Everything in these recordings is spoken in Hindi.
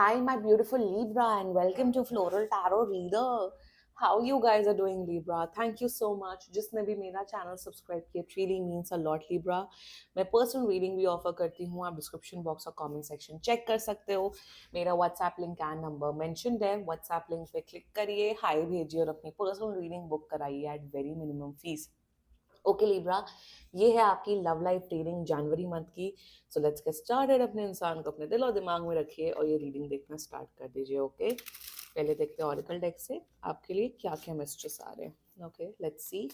Hi, my beautiful Libra, and welcome to Floral Tarot Reader. How you guys are doing, Libra? Thank you so much. जिसने भी मेरा चैनल सब्सक्राइब किया, it really means a lot, Libra. मैं पर्सनल रीडिंग भी ऑफर करती हूँ. आप डिस्क्रिप्शन बॉक्स और कमेंट सेक्शन चेक कर सकते हो. मेरा WhatsApp link and number mentioned है. व्हाट्सएप लिंक पे क्लिक करिए, हाई भेजिए और अपनी पर्सनल रीडिंग बुक कराइए at very minimum fees. Okay Libra, ये है आपकी लव लाइफ रीडिंग जनवरी मंथ की. So let's get started. अपने इंसान को अपने दिल और दिमाग में रखिए और ये रीडिंग देखना स्टार्ट कर दीजिए. ओके, पहले देखते हैं ऑरिकल डेक से आपके लिए क्या क्या मैसेजेस आ रहे हैं. Okay let's see.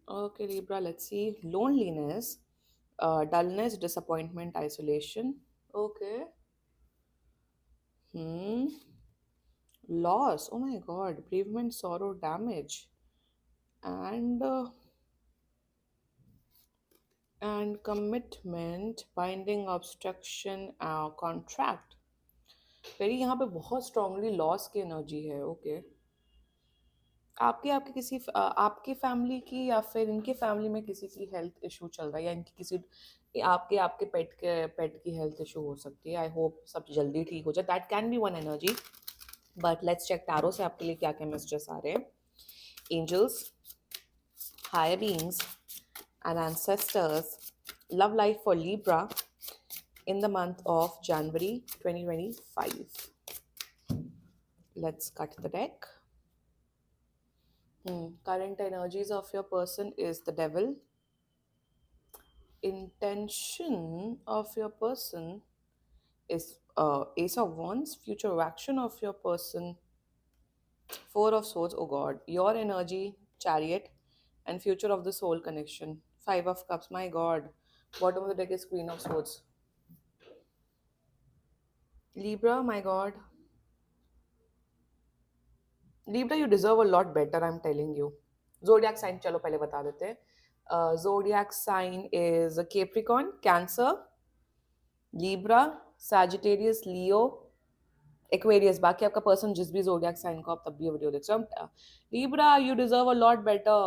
Okay Libra, let's see. Loneliness, dullness, disappointment, isolation. Okay. Loss, oh my God, bereavement, sorrow, damage, and commitment, binding, obstruction, contract. फिर यहाँ पे बहुत स्ट्रांगली लॉस की एनर्जी है. ओके, आपके आपके किसी आपकी फैमिली की या फिर इनके फैमिली में किसी की हेल्थ इशू चल रहा है, या इनकी किसी आपके आपके पेट की हेल्थ इशू हो सकती है. आई होप सब जल्दी ठीक हो जाए. That can be one energy. But let's check tarot से आपके लिए क्या क्या मैसेजेस आ रहे हैं. Angels, higher beings and ancestors, love life for Libra in the month of January 2025. Let's cut the deck. Current energies of your person is the devil. Intention of your person is Ace of Wands. Future action of your person, Four of Swords. Oh God, your energy, Chariot, and future of the soul connection, Five of Cups. My God, bottom of the deck is Queen of Swords. Libra, my God. Libra, you deserve a lot better, I'm telling you. Zodiac sign, चलो पहले बता देते हैं. Zodiac sign is Capricorn, Cancer, Libra, Sagittarius, Leo, Aquarius. बाकी आपका पर्सन जिस भी zodiac sign को आप तब भी ये वीडियो देख सकते हो. Libra, you deserve a lot better.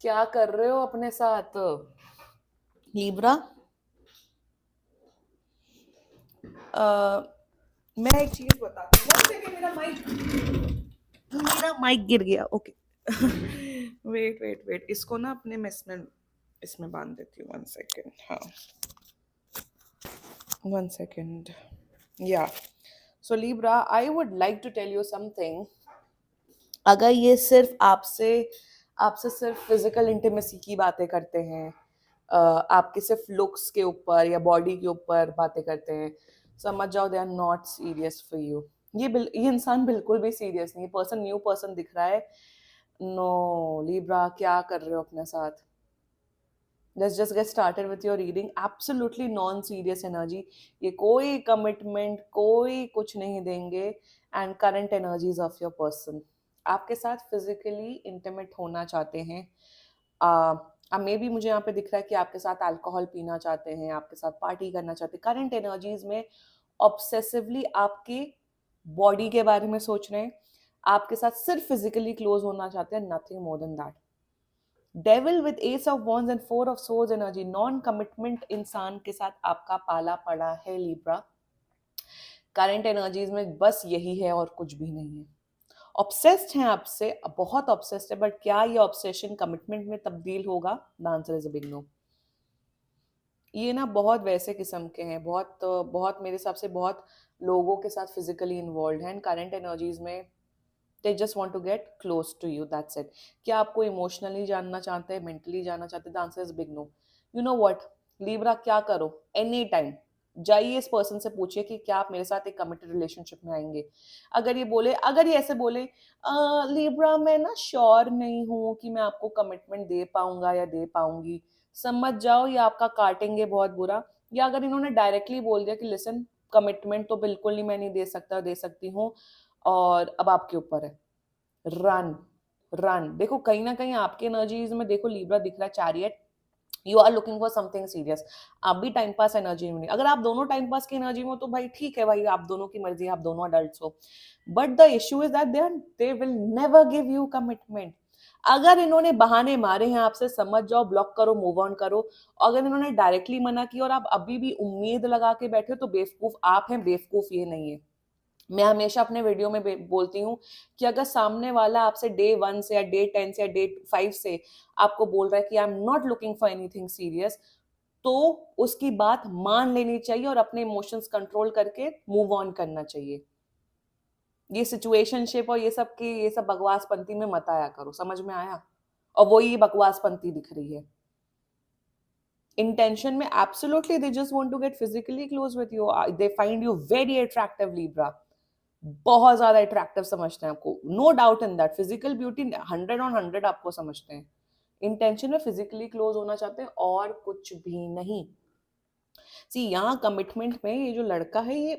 क्या कर रहे हो अपने साथ Libra? मैं एक चीज बताती हूँ. One second, मेरा माइक गिर गया. ओके, वेट, इसको ना अपने मेस में इसमें बांध देती हूँ. 1 सेकेंड. हाँ, 1 second. Yeah so Libra, I would like to tell you something. अगर ये सिर्फ आपसे आपसे सिर्फ फिजिकल इंटीमेसी की बातें करते हैं, आपके सिर्फ लुक्स के ऊपर या बॉडी के ऊपर बातें करते हैं, समझ जाओ they are not serious for you. ये इंसान बिल्कुल भी सीरियस नहीं. पर्सन न्यू पर्सन दिख रहा है. नो लिब्रा, क्या कर रहे हो अपने साथ? Let's just get started with your reading. Absolutely non-serious energy. ये कोई commitment, कोई कुछ नहीं देंगे. And current energies of your person. आपके साथ physically intimate होना चाहते हैं. अब मे बी मुझे यहाँ पे दिख रहा है कि आपके साथ अल्कोहल पीना चाहते हैं, आपके साथ पार्टी करना चाहते हैं. करंट एनर्जीज में ऑब्सेसिवली आपके बॉडी के बारे में सोच रहे हैं, आपके साथ सिर्फ फिजिकली क्लोज होना चाहते हैं. Nothing more than that. Devil with S of wands and four of swords energy. Non commitment इंसान के साथ आपका पाला पड़ा है लिब्रा. करंट एनर्जीज में बस यही है और कुछ भी नहीं है. ऑब्सेस्ड हैं आपसे, बहुत ऑब्सेस्ड है. बट क्या ये ऑब्सेशन कमिटमेंट में तब्दील होगा? The answer is a big no. ये ना बहुत वैसे किस्म के हैं, बहुत बहुत मेरे हिसाब से बहुत लोगों के साथ फिजिकली इन्वॉल्व हैं. करंट एनर्जीज में they just want to get close to you, that's it. क्या आपको इमोशनली जानना चाहते हैं, मेंटली जानना चाहते हैं? The answer is big no. You know what Libra, क्या करो, एनी टाइम जाइए इस पर्सन से पूछिए कि क्या आप मेरे साथ एक कमिटेड रिलेशनशिप में आएंगे. अगर ये ऐसे बोले, लिब्रा मैं ना श्योर नहीं हूँ कि मैं आपको कमिटमेंट दे पाऊंगा या दे पाऊंगी, समझ जाओ ये आपका काटेंगे बहुत बुरा. या अगर इन्होंने डायरेक्टली बोल दिया कि लिसन, कमिटमेंट तो बिल्कुल नहीं, मैं नहीं दे सकता, दे सकती हूँ और अब आपके ऊपर है, रन रन. देखो कहीं ना कहीं आपके एनर्जीज में देखो लिब्रा दिख रहा है chariot. You are looking for something serious. आप भी टाइम पास एनर्जी में नहीं. अगर आप दोनों टाइम पास की एनर्जी में हो तो भाई ठीक है भाई, आप दोनों की मर्जी, आप दोनों अडल्ट हो. But the issue is that they will never give you commitment. अगर इन्होंने बहाने मारे हैं आपसे, समझ जाओ, ब्लॉक करो, मूव ऑन करो। अगर इन्होंने डायरेक्टली मना किया और आप अभी भी उम्मीद लगा के बैठे हो, तो बेवकूफ आप हैं, बेवकूफ ये नहीं है। मैं हमेशा अपने वीडियो में बोलती हूँ कि अगर सामने वाला आपसे डे 1 से या डे 10 से या डे 5 से आपको बोल रहा है कि I am not looking for anything serious, तो उसकी बात मान लेनी चाहिए और अपने इमोशंस कंट्रोल करके मूव ऑन करना चाहिए। ये सिचुएशनशिप और ये सब बकवासपंती में मत आया करो, समझ में आया? और वो ये बकवासपंती दिख रही है इंटेंशन में। Absolutely they just want to get physically close with you, they find you very attractive Libra, बहुत ज्यादा अट्रैक्टिव समझते हैं आपको, no doubt in that. Physical beauty 100 on 100 आपको समझते हैं। इंटेंशन में फिजिकली क्लोज होना चाहते हैं और कुछ भी नहीं। सी यहाँ कमिटमेंट में ये जो लड़का है ये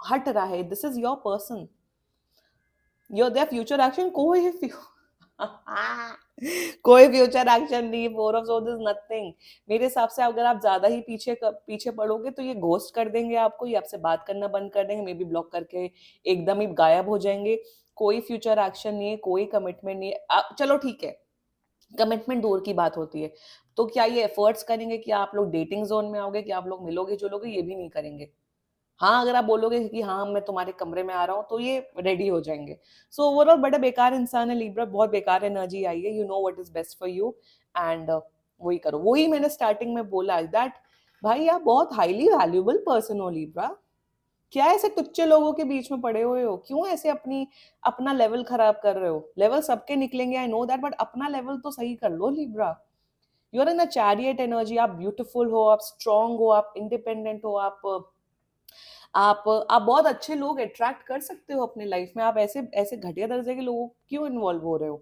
हट रहा है। This is your person, your their future action कोई फ्यूचर एक्शन नहीं, four of swords is nothing. मेरे हिसाब से अगर आप ज्यादा ही पीछे पड़ोगे तो ये घोस्ट कर देंगे आपको, ये आपसे बात करना बंद कर देंगे, मे बी ब्लॉक करके एकदम ही गायब हो जाएंगे। कोई फ्यूचर एक्शन नहीं है, कोई कमिटमेंट नहीं है। चलो ठीक है, कमिटमेंट दूर की बात होती है, तो क्या ये एफर्ट्स करेंगे कि आप लोग डेटिंग जोन में आओगे, कि आप लोग मिलोगे जुलोगे? ये भी नहीं करेंगे। हाँ, अगर आप बोलोगे कि हाँ मैं तुम्हारे कमरे में आ रहा हूँ, तो ये रेडी हो जाएंगे। सो ओवरऑल बड़ा बेकार इंसान है लिब्रा, बहुत बेकार एनर्जी आई है। You know what is best for you, and वही करो। वही मैंने स्टार्टिंग में बोला दैट भाई आप बहुत हाईली वैल्यूएबल पर्सन हो लिब्रा। क्या ऐसे टुच्चे लोगों के बीच में पड़े हुए हो? क्यों ऐसे अपना लेवल खराब कर रहे हो? लेवल सबके निकलेंगे, आई नो दैट, बट अपना लेवल तो सही कर लो Libra. You are in a chariot energy, आप ब्यूटीफुल हो, आप स्ट्रांग हो, आप इंडिपेंडेंट हो, आप बहुत अच्छे लोग अट्रैक्ट कर सकते हो अपने लाइफ में। आप ऐसे ऐसे घटिया दर्जे के लोगों क्यों इन्वॉल्व हो रहे हो?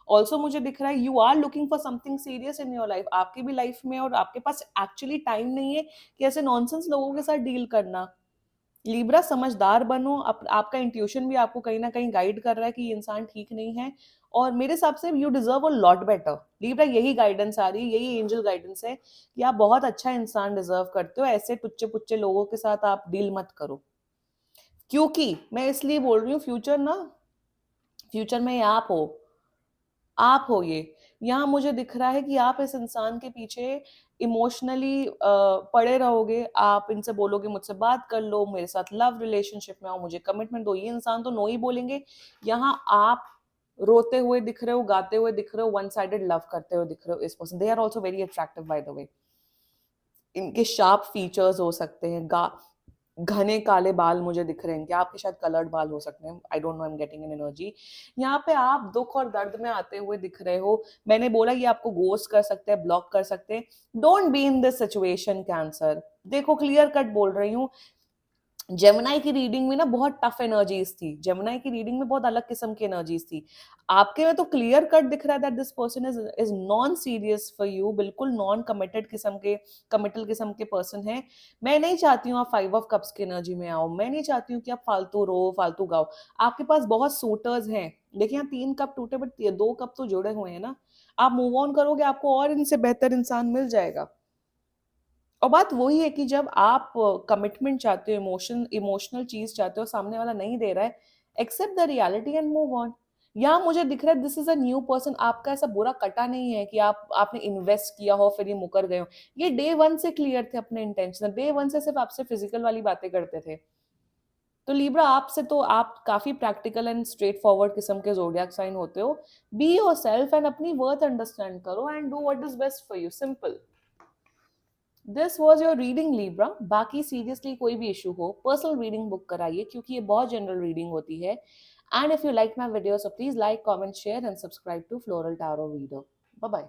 ऑल्सो मुझे दिख रहा है you are looking for something serious in your life, आपकी भी लाइफ में, और आपके पास एक्चुअली टाइम नहीं है कि ऐसे नॉनसेंस लोगों के साथ डील करना। लिब्रा समझदार बनो, आपका इंट्यूशन भी आपको कहीं ना कहीं गाइड कर रहा है कि ये इंसान ठीक नहीं है, और मेरे हिसाब से you deserve a lot better Libra. यही गाइडेंस आ रही है, यही एंजल गाइडेंस है कि आप बहुत अच्छा इंसान डिजर्व करते हो। ऐसे टुच्चे पुच्चे लोगों के साथ आप डील मत करो, क्योंकि मैं इसलिए बोल रही हूँ, फ्यूचर में आप हो ये। यहाँ मुझे दिख रहा है कि आप इस इंसान के पीछे इमोशनली पड़े रहोगे। आप इनसे बोलोगे मुझसे बात कर लो, मेरे साथ लव रिलेशनशिप में आओ, मुझे कमिटमेंट दो, ये इंसान तो नो ही बोलेंगे। यहाँ आप रोते हुए दिख रहे हो, गाते हुए दिख रहे हो, वन साइडेड लव करते हुए दिख रहे हो इस person. They are also very attractive by the way. इनके शार्प फीचर्स हो सकते हैं, घने काले बाल मुझे दिख रहे हैं, क्या आपके शायद कलर्ड बाल हो सकते हैं, I don't know, I am getting an energy. यहाँ पे आप दुख और दर्द में आते हुए दिख रहे हो। मैंने बोला ये आपको गोस्ट कर सकते हैं, ब्लॉक कर सकते हैं। Don't be in this situation cancer. देखो क्लियर कट बोल रही हूँ, जेमिनाई की रीडिंग में ना बहुत टफ एनर्जीज थी, जेमिनाई की रीडिंग में बहुत अलग किस्म की एनर्जीज थी। आपके में तो क्लियर कट दिख रहा है that this person is non serious for you, बिल्कुल नॉन कमिटेड किस्म के, कमिटल किस्म के पर्सन है। मैं नहीं चाहती हूँ आप 5 of Cups की एनर्जी में आओ, मैं नहीं चाहती हूँ कि आप फालतू रो फालतू गाओ। आपके पास बहुत सूटर्स हैं, देखिए यहाँ 3 कप टूटे बट 2 कप तो जुड़े हुए हैं ना। आप मूव ऑन करोगे, आपको और इनसे बेहतर इंसान मिल जाएगा। और बात वही है कि जब आप कमिटमेंट चाहते हो, इमोशनल चीज चाहते हो, सामने वाला नहीं दे रहा है, accept the reality and move on. यहाँ मुझे दिख रहा है this is a new person, आपका ऐसा बुरा कटा नहीं है कि आपने इन्वेस्ट किया हो फिर ये मुकर गए हो। ये डे 1 से क्लियर थे अपने इंटेंशन, डे 1 से सिर्फ आपसे फिजिकल वाली बातें करते थे। तो लिब्रा आपसे तो आप काफी प्रैक्टिकल एंड स्ट्रेट फॉरवर्ड किस्म के जोडियाक साइन होते हो। बी योर सेल्फ एंड अपनी वर्थ अंडरस्टैंड करो and do what is best for you, simple. This was your reading Libra. बाकी सीरियसली कोई भी इशू हो, पर्सनल रीडिंग बुक कराइए, क्योंकि ये बहुत जनरल रीडिंग होती है। And if you like my video, so please like, comment, share and subscribe to floral tarot reader. Bye bye.